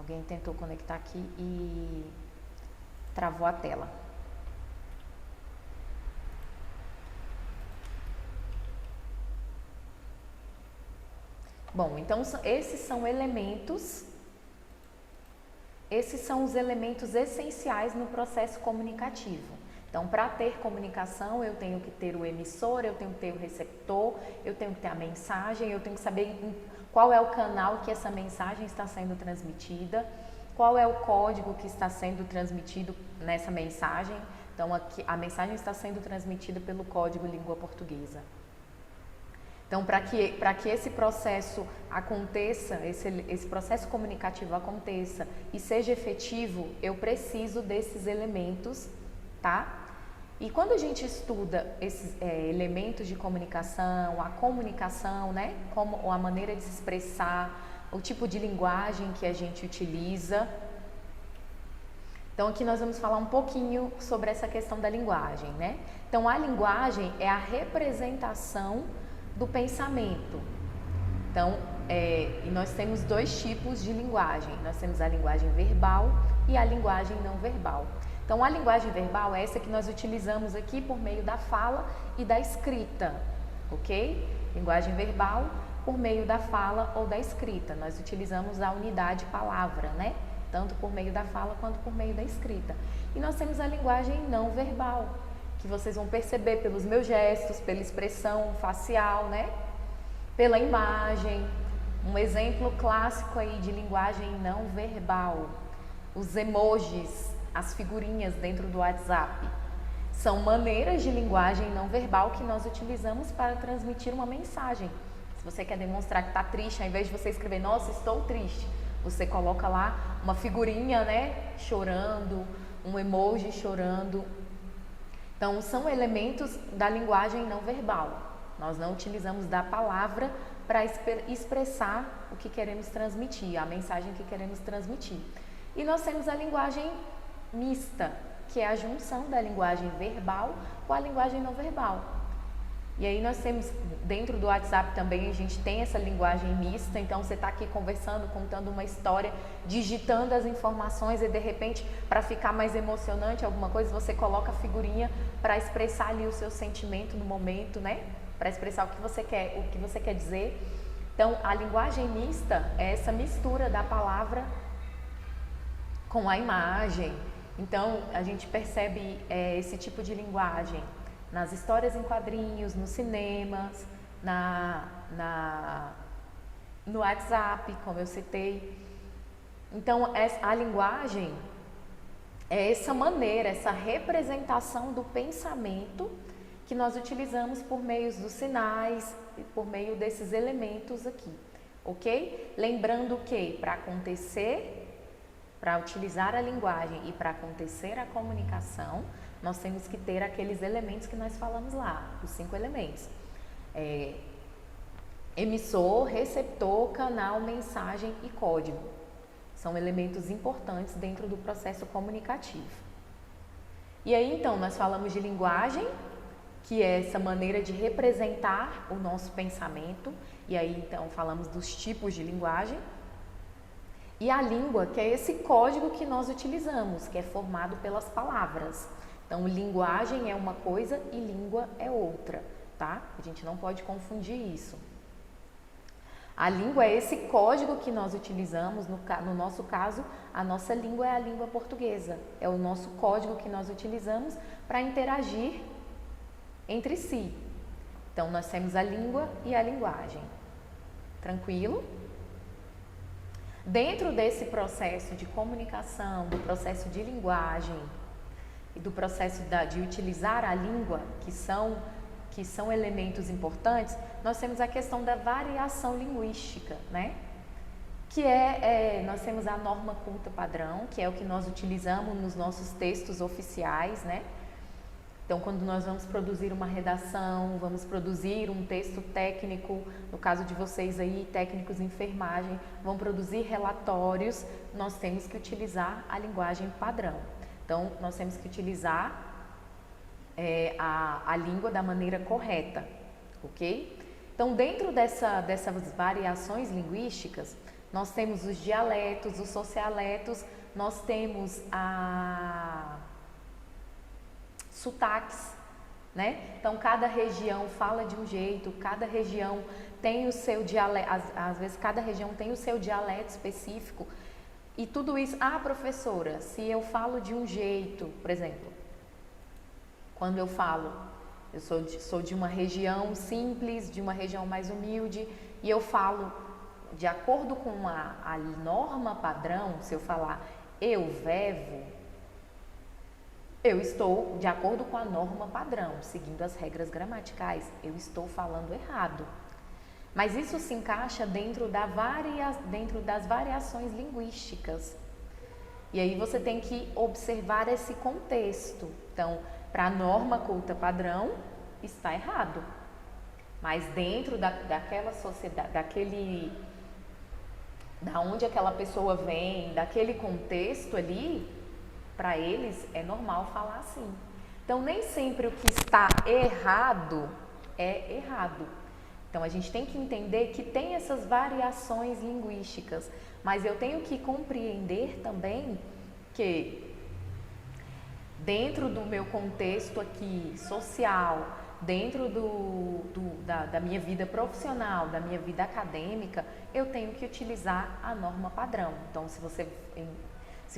Alguém tentou conectar aqui e travou a tela. Bom, então esses são os elementos essenciais no processo comunicativo. Então, para ter comunicação, eu tenho que ter o emissor, eu tenho que ter o receptor, eu tenho que ter a mensagem, eu tenho que saber qual é o canal que essa mensagem está sendo transmitida, qual é o código que está sendo transmitido nessa mensagem. Então, aqui, a mensagem está sendo transmitida pelo código língua portuguesa. Então, para que esse processo aconteça, esse processo comunicativo aconteça e seja efetivo, eu preciso desses elementos, tá? E quando a gente estuda esses elementos de comunicação, a comunicação, né? Como a maneira de se expressar, o tipo de linguagem que a gente utiliza. Então, aqui nós vamos falar um pouquinho sobre essa questão da linguagem, né? Então, a linguagem é a representação do pensamento. Então, e nós temos dois tipos de linguagem. Nós temos a linguagem verbal e a linguagem não verbal. Então, a linguagem verbal é essa que nós utilizamos aqui por meio da fala e da escrita, ok? Linguagem verbal por meio da fala ou da escrita. Nós utilizamos a unidade palavra, né? Tanto por meio da fala quanto por meio da escrita. E nós temos a linguagem não verbal, que vocês vão perceber pelos meus gestos, pela expressão facial, né? Pela imagem. Um exemplo clássico aí de linguagem não verbal, os emojis, as figurinhas dentro do WhatsApp. São maneiras de linguagem não verbal que nós utilizamos para transmitir uma mensagem. Se você quer demonstrar que está triste, ao invés de você escrever, nossa, estou triste, você coloca lá uma figurinha, né, chorando, um emoji chorando. Então, são elementos da linguagem não verbal. Nós não utilizamos da palavra para expressar o que queremos transmitir, a mensagem que queremos transmitir. E nós temos a linguagem mista, que é a junção da linguagem verbal com a linguagem não verbal. E aí nós temos, dentro do WhatsApp também, a gente tem essa linguagem mista, então você está aqui conversando, contando uma história, digitando as informações e de repente, para ficar mais emocionante alguma coisa, você coloca a figurinha para expressar ali o seu sentimento no momento, né? Para expressar o que você quer dizer. Então, a linguagem mista é essa mistura da palavra com a imagem. Então, a gente percebe esse tipo de linguagem nas histórias em quadrinhos, nos cinemas, no WhatsApp, como eu citei. Então, a linguagem é essa maneira, essa representação do pensamento que nós utilizamos por meio dos sinais e por meio desses elementos aqui, ok? Lembrando que para utilizar a linguagem e para acontecer a comunicação, nós temos que ter aqueles elementos que nós falamos lá, os 5 elementos. Emissor, receptor, canal, mensagem e código. São elementos importantes dentro do processo comunicativo. E aí, então, nós falamos de linguagem, que é essa maneira de representar o nosso pensamento. E aí, então, falamos dos tipos de linguagem. E a língua, que é esse código que nós utilizamos, que é formado pelas palavras. Então, linguagem é uma coisa e língua é outra, tá? A gente não pode confundir isso. A língua é esse código que nós utilizamos, no nosso caso, a nossa língua é a língua portuguesa. É o nosso código que nós utilizamos para interagir entre si. Então, nós temos a língua e a linguagem. Tranquilo? Dentro desse processo de comunicação, do processo de linguagem e do processo de utilizar a língua, que são elementos importantes, nós temos a questão da variação linguística, né? Que nós temos a norma culta padrão, que é o que nós utilizamos nos nossos textos oficiais, né? Então, quando nós vamos produzir uma redação, vamos produzir um texto técnico, no caso de vocês aí, técnicos em enfermagem, vão produzir relatórios, nós temos que utilizar a linguagem padrão. Então, nós temos que utilizar a língua da maneira correta, ok? Então, dentro dessas variações linguísticas, nós temos os dialetos, os socialetos, nós temos sotaques, né? Então, cada região fala de um jeito, cada região tem o seu dialeto, às vezes cada região tem o seu dialeto específico. E tudo isso, professora, se eu falo de um jeito, por exemplo, quando eu falo, eu sou de uma região simples, de uma região mais humilde, e eu falo de acordo com a norma padrão, se eu falar eu vevo, eu estou de acordo com a norma padrão, seguindo as regras gramaticais, eu estou falando errado. Mas isso se encaixa dentro das variações linguísticas. E aí você tem que observar esse contexto. Então, para a norma culta padrão, está errado. Mas dentro daquela sociedade, da onde aquela pessoa vem, daquele contexto ali, para eles é normal falar assim. Então, nem sempre o que está errado é errado. Então, a gente tem que entender que tem essas variações linguísticas, mas eu tenho que compreender também que dentro do meu contexto aqui social, dentro da minha vida profissional, da minha vida acadêmica, eu tenho que utilizar a norma padrão. Então, se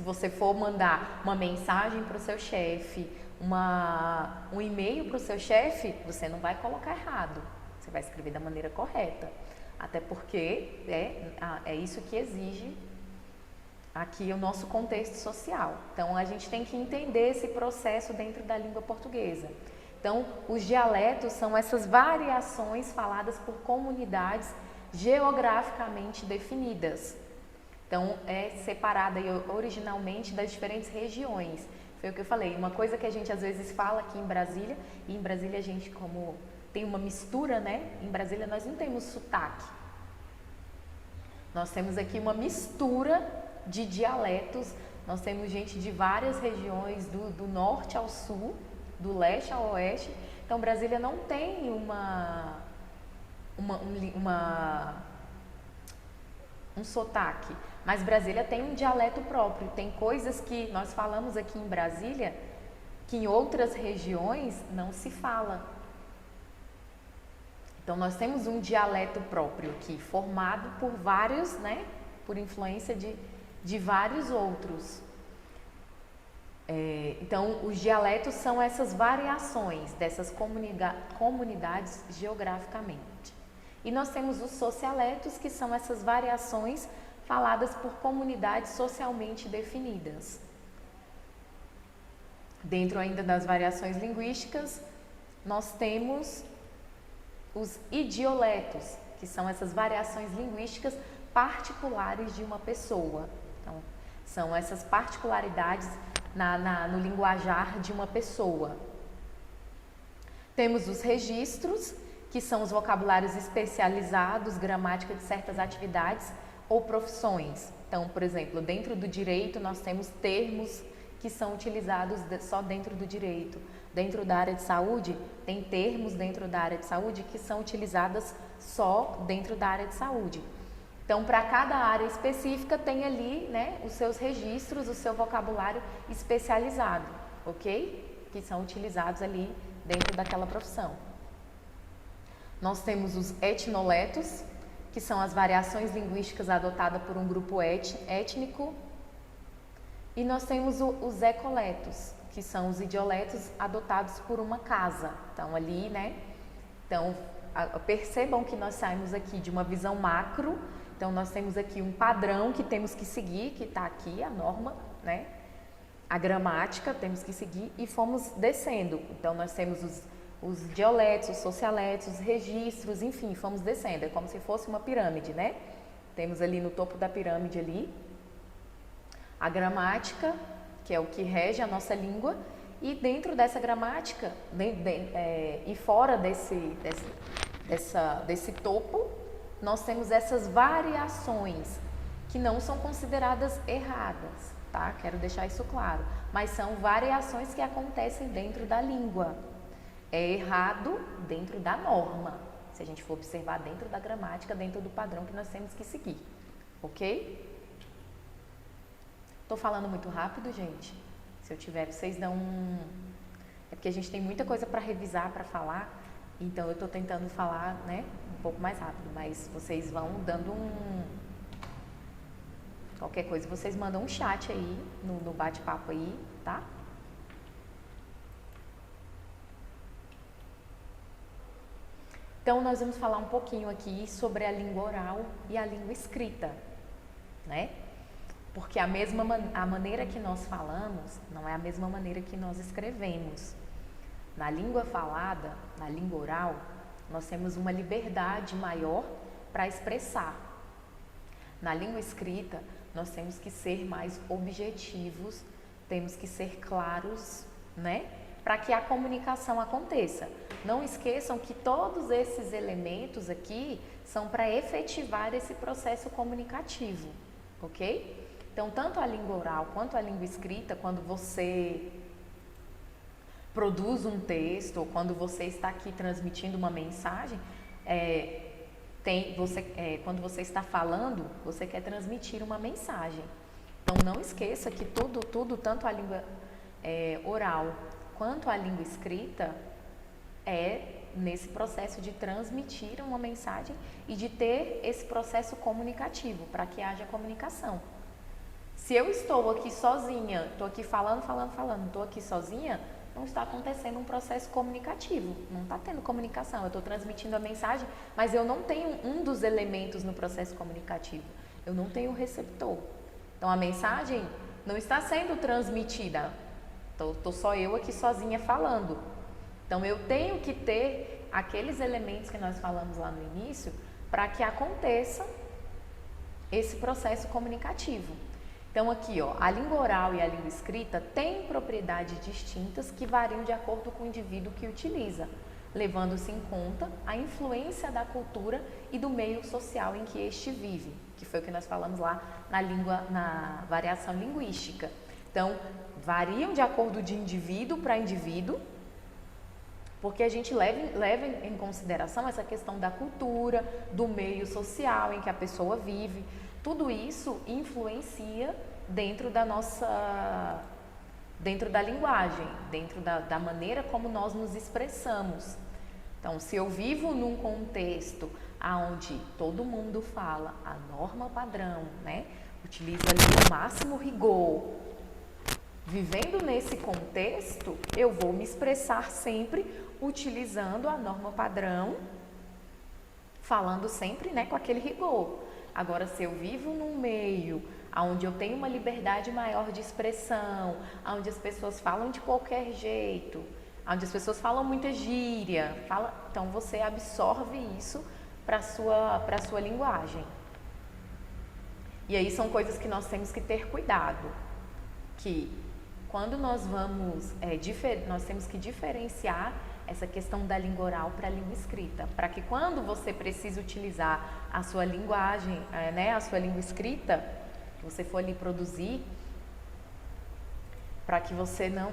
você for mandar uma mensagem para o seu chefe, um e-mail para o seu chefe, você não vai colocar errado. Você vai escrever da maneira correta. Até porque é isso que exige aqui o nosso contexto social. Então, a gente tem que entender esse processo dentro da língua portuguesa. Então, os dialetos são essas variações faladas por comunidades geograficamente definidas. Então, é separada originalmente das diferentes regiões. Foi o que eu falei, uma coisa que a gente às vezes fala aqui em Brasília, e em Brasília a gente como tem uma mistura, né? Em Brasília nós não temos sotaque. Nós temos aqui uma mistura de dialetos, nós temos gente de várias regiões, do norte ao sul, do leste ao oeste. Então, Brasília não tem um sotaque, mas Brasília tem um dialeto próprio. Tem coisas que nós falamos aqui em Brasília que em outras regiões não se fala. Então, nós temos um dialeto próprio aqui, formado por vários, né, por influência de vários outros. Então, os dialetos são essas variações dessas comunidades geograficamente. E nós temos os socialetos, que são essas variações faladas por comunidades socialmente definidas. Dentro ainda das variações linguísticas, nós temos os idioletos, que são essas variações linguísticas particulares de uma pessoa. Então, são essas particularidades no linguajar de uma pessoa. Temos os registros, que são os vocabulários especializados, gramática de certas atividades ou profissões. Então, por exemplo, dentro do direito nós temos termos que são utilizados só dentro do direito. Dentro da área de saúde, tem termos dentro da área de saúde que são utilizadas só dentro da área de saúde. Então, para cada área específica tem ali, né, os seus registros, o seu vocabulário especializado, ok? Que são utilizados ali dentro daquela profissão. Nós temos os etnoletos, que são as variações linguísticas adotadas por um grupo étnico. E nós temos os ecoletos, que são os idioletos adotados por uma casa. Então, ali, né? Então, percebam que nós saímos aqui de uma visão macro. Então, nós temos aqui um padrão que temos que seguir, que está aqui, a norma, né? A gramática, temos que seguir e fomos descendo. Então, nós temos os dioletos, os socialetos, os registros, enfim, fomos descendo. É como se fosse uma pirâmide, né? Temos ali no topo da pirâmide ali a gramática, que é o que rege a nossa língua, e dentro dessa gramática, e fora desse topo, nós temos essas variações que não são consideradas erradas, tá? Quero deixar isso claro, mas são variações que acontecem dentro da língua. É errado dentro da norma, se a gente for observar dentro da gramática, dentro do padrão que nós temos que seguir, ok? Tô falando muito rápido, gente? Se eu tiver, vocês dão um... É porque a gente tem muita coisa para revisar, para falar, então eu tô tentando falar, né, um pouco mais rápido, mas vocês vão dando um... Qualquer coisa, vocês mandam um chat aí, no bate-papo aí, tá? Então, nós vamos falar um pouquinho aqui sobre a língua oral e a língua escrita, né? Porque a maneira que nós falamos não é a mesma maneira que nós escrevemos. Na língua falada, na língua oral, nós temos uma liberdade maior para expressar. Na língua escrita, nós temos que ser mais objetivos, temos que ser claros, né? Para que a comunicação aconteça. Não esqueçam que todos esses elementos aqui são para efetivar esse processo comunicativo, ok? Então, tanto a língua oral quanto a língua escrita, quando você produz um texto ou quando você está aqui transmitindo uma mensagem, quando você está falando, você quer transmitir uma mensagem. Então, não esqueça que tudo, tanto a língua oral quanto a língua escrita, é nesse processo de transmitir uma mensagem e de ter esse processo comunicativo, para que haja comunicação. Se eu estou aqui sozinha, estou aqui falando, estou aqui sozinha, não está acontecendo um processo comunicativo, não está tendo comunicação. Eu estou transmitindo a mensagem, mas eu não tenho um dos elementos no processo comunicativo, eu não tenho o receptor. Então a mensagem não está sendo transmitida, estou só eu aqui sozinha falando. Então eu tenho que ter aqueles elementos que nós falamos lá no início para que aconteça esse processo comunicativo. Então aqui, ó, a língua oral e a língua escrita têm propriedades distintas que variam de acordo com o indivíduo que utiliza, levando-se em conta a influência da cultura e do meio social em que este vive, que foi o que nós falamos lá na variação linguística. Então, variam de acordo de indivíduo para indivíduo, porque a gente leva em consideração essa questão da cultura, do meio social em que a pessoa vive. Tudo isso influencia dentro da linguagem, dentro da maneira como nós nos expressamos. Então, se eu vivo num contexto onde todo mundo fala a norma padrão, né? Utilizo ali o máximo rigor. Vivendo nesse contexto, eu vou me expressar sempre utilizando a norma padrão, falando sempre, né, com aquele rigor. Agora, se eu vivo num meio onde eu tenho uma liberdade maior de expressão, onde as pessoas falam de qualquer jeito, onde as pessoas falam muita gíria, então você absorve isso para a sua linguagem. E aí são coisas que nós temos que ter cuidado, que quando nós nós temos que diferenciar essa questão da língua oral para a língua escrita, para que quando você precisa utilizar a sua linguagem, né, a sua língua escrita, que você for ali produzir, para que você não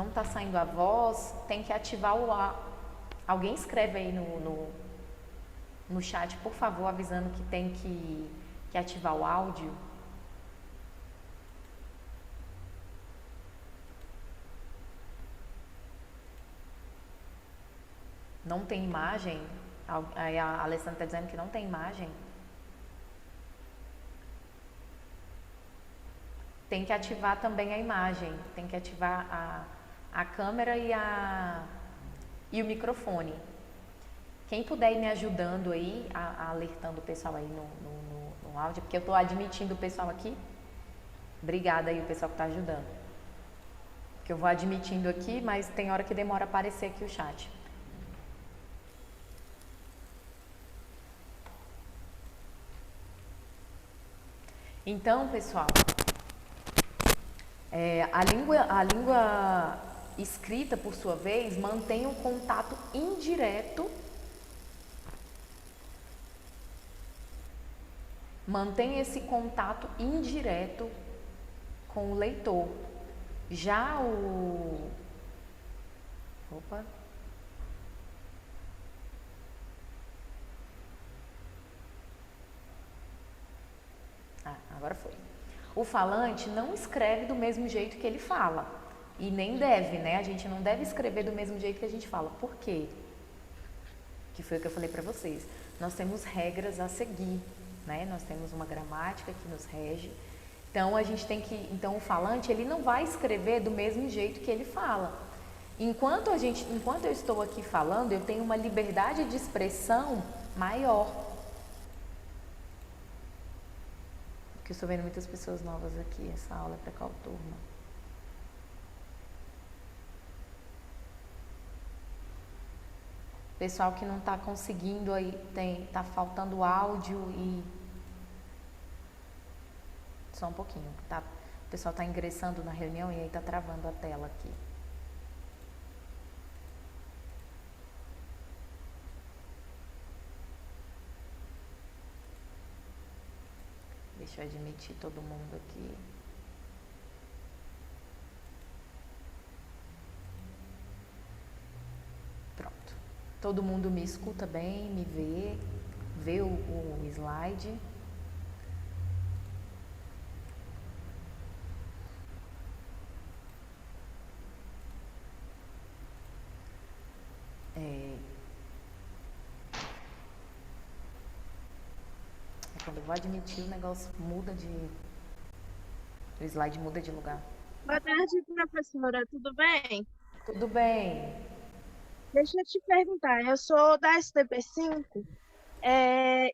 está saindo a voz, tem que ativar o A. Alguém escreve aí no chat, por favor, avisando que tem que ativar o áudio. Não tem imagem? A Alessandra está dizendo que não tem imagem. Tem que ativar também a imagem. Tem que ativar a câmera e o microfone. Quem puder ir me ajudando aí, alertando o pessoal aí no áudio, porque eu estou admitindo o pessoal aqui. Obrigada aí o pessoal que está ajudando. Porque eu vou admitindo aqui, mas tem hora que demora a aparecer aqui o chat. Então, pessoal, a língua escrita, por sua vez, mantém um contato indireto, mantém esse contato indireto com o leitor. Já Agora foi. O falante não escreve do mesmo jeito que ele fala. E nem deve, né? A gente não deve escrever do mesmo jeito que a gente fala. Por quê? Que foi o que eu falei para vocês. Nós temos regras a seguir, né? Nós temos uma gramática que nos rege. Então a gente tem que, então o falante, ele não vai escrever do mesmo jeito que ele fala. Enquanto eu estou aqui falando, eu tenho uma liberdade de expressão maior. Porque eu estou vendo muitas pessoas novas aqui. Essa aula é para qual turma? Pessoal que não está conseguindo aí, tá faltando áudio e... Só um pouquinho, tá? O pessoal está ingressando na reunião e aí está travando a tela aqui. Deixa eu admitir todo mundo aqui. Pronto. Todo mundo me escuta bem, me vê o slide. Quando eu vou admitir, o negócio muda de... O slide muda de lugar. Boa tarde, professora. Tudo bem? Tudo bem. Deixa eu te perguntar. Eu sou da STB5.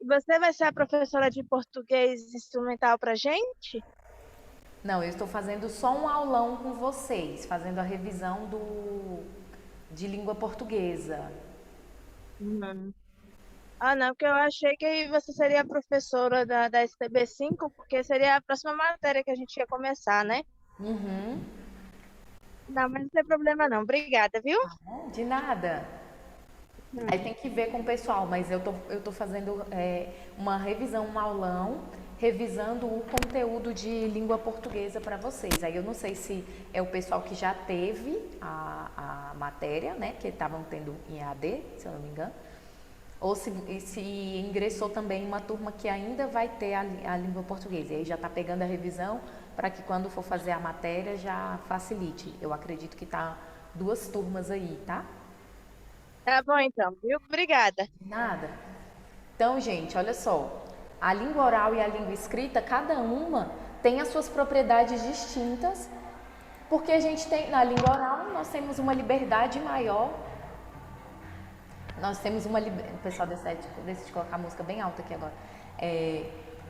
Você vai ser a professora de português instrumental para gente? Não, eu estou fazendo só um aulão com vocês, fazendo a revisão de língua portuguesa. Uhum. Ah, não, porque eu achei que você seria a professora da STB5, porque seria a próxima matéria que a gente ia começar, né? Uhum. Não, mas não tem problema não. Obrigada, viu? De nada. Aí Hum. tem que ver com o pessoal, mas eu tô fazendo uma revisão, um aulão, revisando o conteúdo de língua portuguesa para vocês. Aí eu não sei se é o pessoal que já teve a matéria, né, que estavam tendo em AD, se eu não me engano, ou se ingressou também uma turma que ainda vai ter a língua portuguesa. E aí já está pegando a revisão para que quando for fazer a matéria já facilite. Eu acredito que tá 2 turmas aí, tá? Tá bom então, viu? Obrigada. Nada. Então, gente, olha só. A língua oral e a língua escrita, cada uma tem as suas propriedades distintas, porque a gente tem, na língua oral, nós temos uma liberdade maior. Nós temos uma liberdade. O pessoal decide colocar a música bem alta aqui agora.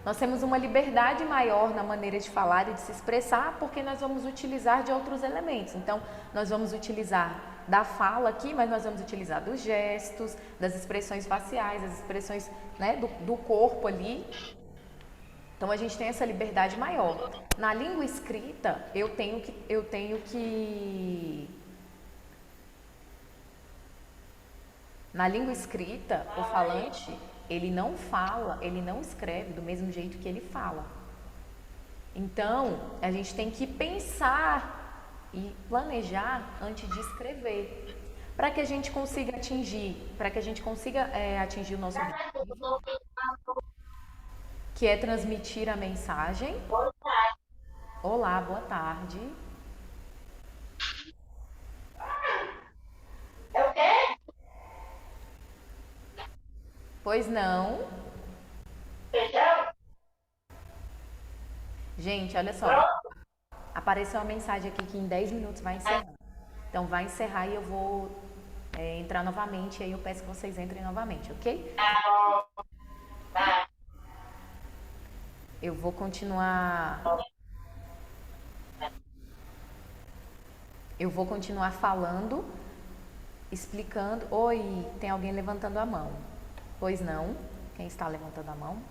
Nós temos uma liberdade maior na maneira de falar e de se expressar, porque nós vamos utilizar de outros elementos. Então, nós vamos utilizar da fala aqui, mas nós vamos utilizar dos gestos, das expressões faciais, das expressões, né, do corpo ali. Então, a gente tem essa liberdade maior. Na língua escrita, na língua escrita, o falante, ele não fala, ele não escreve do mesmo jeito que ele fala. Então, a gente tem que pensar e planejar antes de escrever, para que a gente consiga atingir o nosso objetivo, que é transmitir a mensagem. Olá, boa tarde. Pois não. Gente, olha só. Apareceu uma mensagem aqui que em 10 minutos vai encerrar. Então vai encerrar e eu vou entrar novamente, e aí eu peço que vocês entrem novamente, ok? Eu vou continuar. Eu vou continuar falando, explicando. Oi, tem alguém levantando a mão? Pois não? Quem está levantando a mão?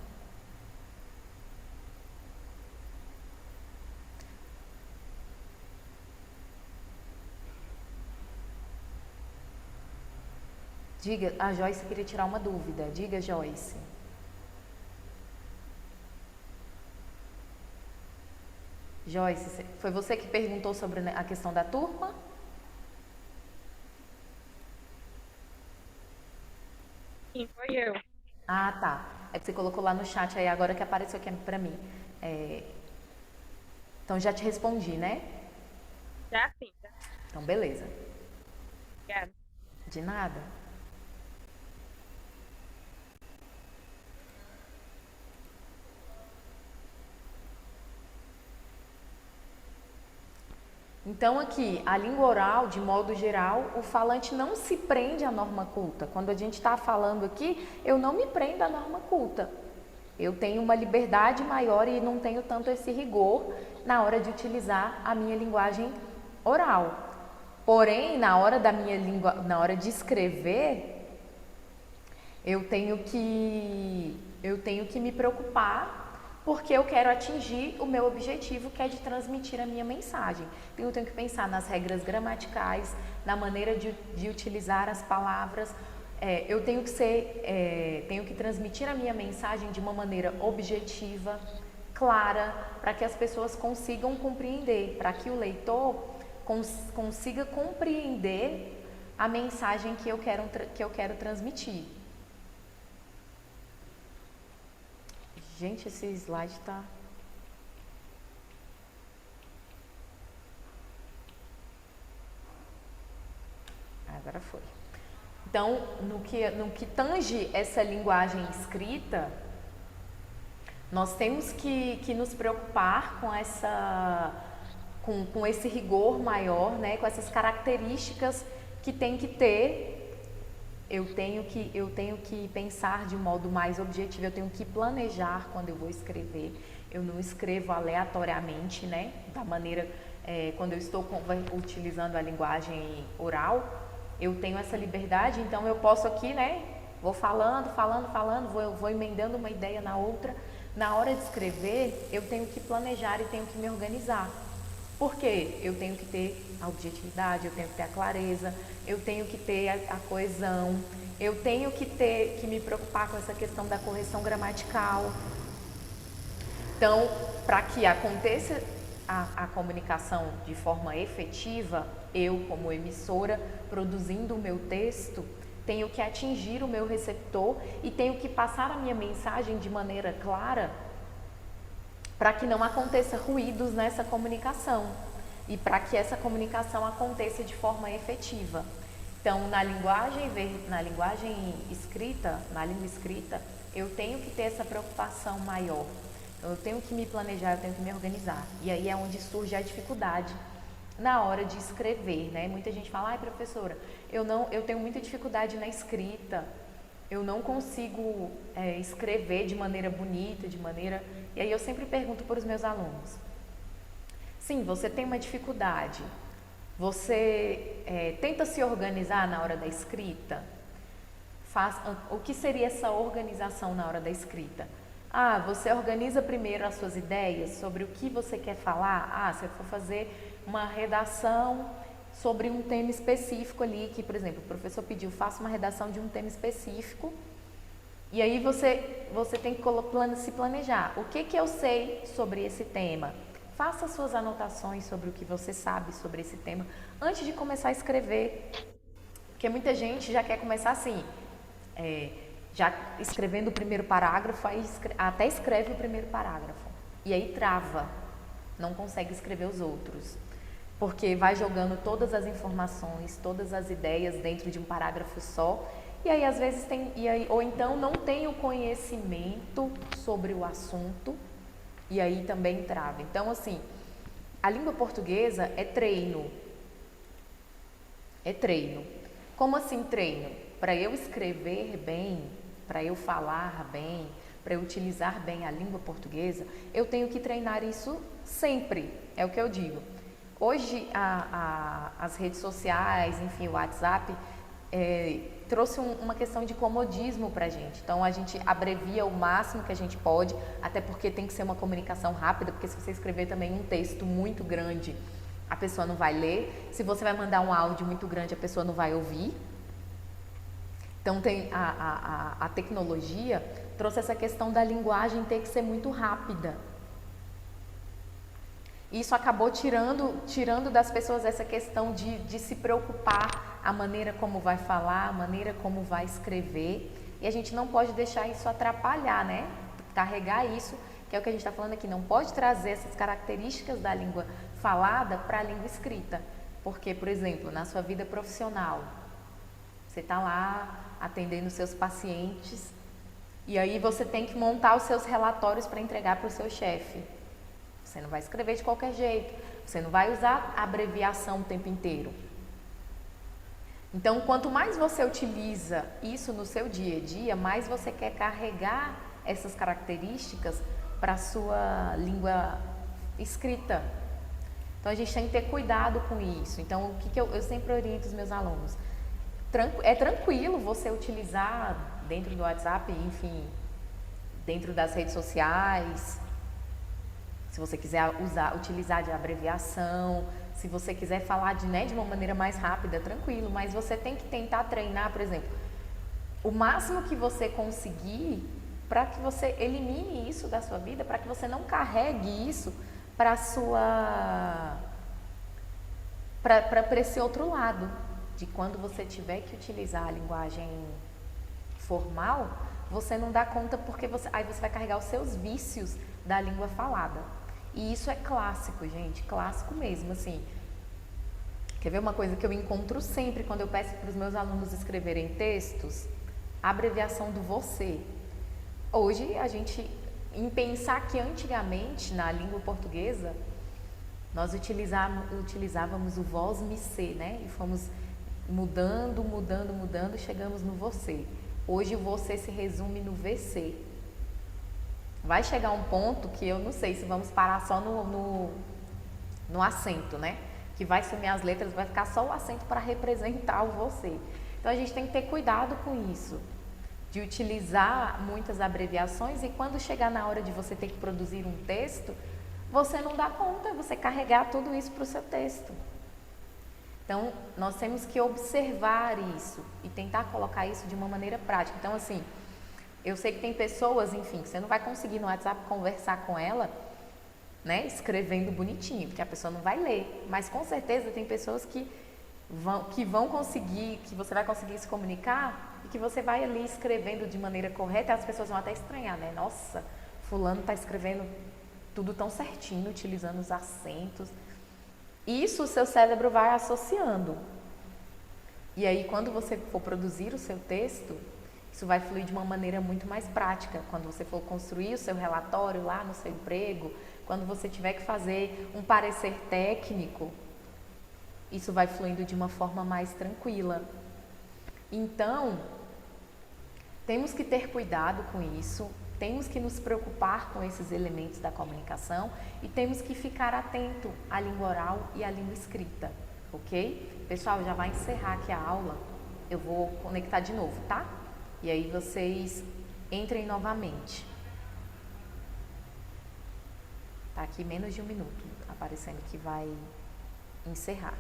Diga, a Joyce queria tirar uma dúvida. Diga, Joyce. Joyce, foi você que perguntou sobre a questão da turma? Sim, foi eu. Ah, tá. É que você colocou lá no chat aí agora que apareceu aqui pra mim. Então já te respondi, né? Já sim, tá? Então beleza. Obrigada. De nada. Então aqui, a língua oral, de modo geral, o falante não se prende à norma culta. Quando a gente está falando aqui, eu não me prendo à norma culta. Eu tenho uma liberdade maior e não tenho tanto esse rigor na hora de utilizar a minha linguagem oral. Porém, na hora de escrever, eu tenho que me preocupar porque eu quero atingir o meu objetivo, que é de transmitir a minha mensagem. Então, eu tenho que pensar nas regras gramaticais, na maneira de utilizar as palavras. Eu tenho que transmitir a minha mensagem de uma maneira objetiva, clara, para que as pessoas consigam compreender, para que o leitor consiga compreender a mensagem que eu quero transmitir. Gente, esse slide está... Agora foi. Então, no que tange essa linguagem escrita, nós temos que nos preocupar com esse rigor maior, né? Com essas características que tem que ter. Eu tenho que pensar de um modo mais objetivo, eu tenho que planejar quando eu vou escrever. Eu não escrevo aleatoriamente, né? Da maneira, quando eu estou utilizando a linguagem oral, eu tenho essa liberdade, então eu posso aqui, né? Vou falando, vou emendando uma ideia na outra. Na hora de escrever, eu tenho que planejar e tenho que me organizar. Por quê? Eu tenho que ter a objetividade, eu tenho que ter a clareza, eu tenho que ter a coesão, eu tenho que me preocupar com essa questão da correção gramatical. Então, para que aconteça a comunicação de forma efetiva, eu, como emissora, produzindo o meu texto, tenho que atingir o meu receptor e tenho que passar a minha mensagem de maneira clara, para que não aconteça ruídos nessa comunicação e para que essa comunicação aconteça de forma efetiva. Então, na língua escrita, eu tenho que ter essa preocupação maior. Então, eu tenho que me planejar, eu tenho que me organizar. E aí é onde surge a dificuldade na hora de escrever, né? Muita gente fala: ai, professora, eu tenho muita dificuldade na escrita, eu não consigo escrever de maneira bonita, E aí eu sempre pergunto para os meus alunos: sim, você tem uma dificuldade, você tenta se organizar na hora da escrita? O que seria essa organização na hora da escrita? Ah, você organiza primeiro as suas ideias sobre o que você quer falar. Ah, se eu for fazer uma redação sobre um tema específico ali, que, por exemplo, o professor pediu, faça uma redação de um tema específico. E aí você tem que se planejar. O que eu sei sobre esse tema? Faça suas anotações sobre o que você sabe sobre esse tema antes de começar a escrever. Porque muita gente já quer começar assim, já escrevendo o primeiro parágrafo, aí até escreve o primeiro parágrafo. E aí trava, não consegue escrever os outros. Porque vai jogando todas as informações, todas as ideias dentro de um parágrafo só. E aí, às vezes, ou então não tem o conhecimento sobre o assunto, e aí também trava. Então, assim, a língua portuguesa é treino. É treino. Como assim treino? Para eu escrever bem, para eu falar bem, para eu utilizar bem a língua portuguesa, eu tenho que treinar isso sempre, é o que eu digo. Hoje, as redes sociais, enfim, o WhatsApp, trouxe uma questão de comodismo para a gente. Então, a gente abrevia o máximo que a gente pode, até porque tem que ser uma comunicação rápida, porque se você escrever também um texto muito grande, a pessoa não vai ler. Se você vai mandar um áudio muito grande, a pessoa não vai ouvir. Então, a tecnologia trouxe essa questão da linguagem ter que ser muito rápida. Isso acabou tirando das pessoas essa questão de se preocupar a maneira como vai falar, a maneira como vai escrever. E a gente não pode deixar isso atrapalhar, né? Carregar isso, que que é o que a gente está falando aqui, não pode trazer essas características da língua falada para a língua escrita. Porque, por exemplo, na sua vida profissional, você está lá atendendo seus pacientes e aí você tem que montar os seus relatórios para entregar para o seu chefe. Você não vai escrever de qualquer jeito, você não vai usar abreviação o tempo inteiro. Então, quanto mais você utiliza isso no seu dia a dia, mais você quer carregar essas características para a sua língua escrita. Então, a gente tem que ter cuidado com isso. Então, o que eu sempre oriento os meus alunos? É tranquilo você utilizar dentro do WhatsApp, enfim, dentro das redes sociais, se você quiser utilizar de abreviação, se você quiser falar de uma maneira mais rápida, tranquilo, mas você tem que tentar treinar, por exemplo, o máximo que você conseguir para que você elimine isso da sua vida, para que você não carregue isso para esse outro lado, de quando você tiver que utilizar a linguagem formal, você não dá conta porque aí você vai carregar os seus vícios da língua falada. E isso é clássico, gente, clássico mesmo, assim. Quer ver uma coisa que eu encontro sempre quando eu peço para os meus alunos escreverem textos? A abreviação do você. Hoje, em pensar que antigamente, na língua portuguesa, nós utilizávamos o vós-me-se, né? E fomos mudando, chegamos no você. Hoje o você se resume no VC. Vai chegar um ponto que eu não sei se vamos parar só no acento, né? Que vai sumir as letras, vai ficar só o acento para representar o você. Então a gente tem que ter cuidado com isso, de utilizar muitas abreviações e quando chegar na hora de você ter que produzir um texto, você não dá conta, você carregar tudo isso para o seu texto. Então, nós temos que observar isso e tentar colocar isso de uma maneira prática. Então, assim, eu sei que tem pessoas, enfim, que você não vai conseguir no WhatsApp conversar com ela, né, escrevendo bonitinho, porque a pessoa não vai ler. Mas, com certeza, tem pessoas que vão conseguir, que você vai conseguir se comunicar e que você vai ali escrevendo de maneira correta e as pessoas vão até estranhar, né? Nossa, fulano está escrevendo tudo tão certinho, utilizando os acentos. Isso o seu cérebro vai associando. E aí, quando você for produzir o seu texto, isso vai fluir de uma maneira muito mais prática. Quando você for construir o seu relatório lá no seu emprego, quando você tiver que fazer um parecer técnico, isso vai fluindo de uma forma mais tranquila. Então, temos que ter cuidado com isso. Temos que nos preocupar com esses elementos da comunicação e temos que ficar atento à língua oral e à língua escrita, ok? Pessoal, já vai encerrar aqui a aula, eu vou conectar de novo, tá? E aí vocês entrem novamente. Tá aqui menos de 1 minuto, aparecendo que vai encerrar.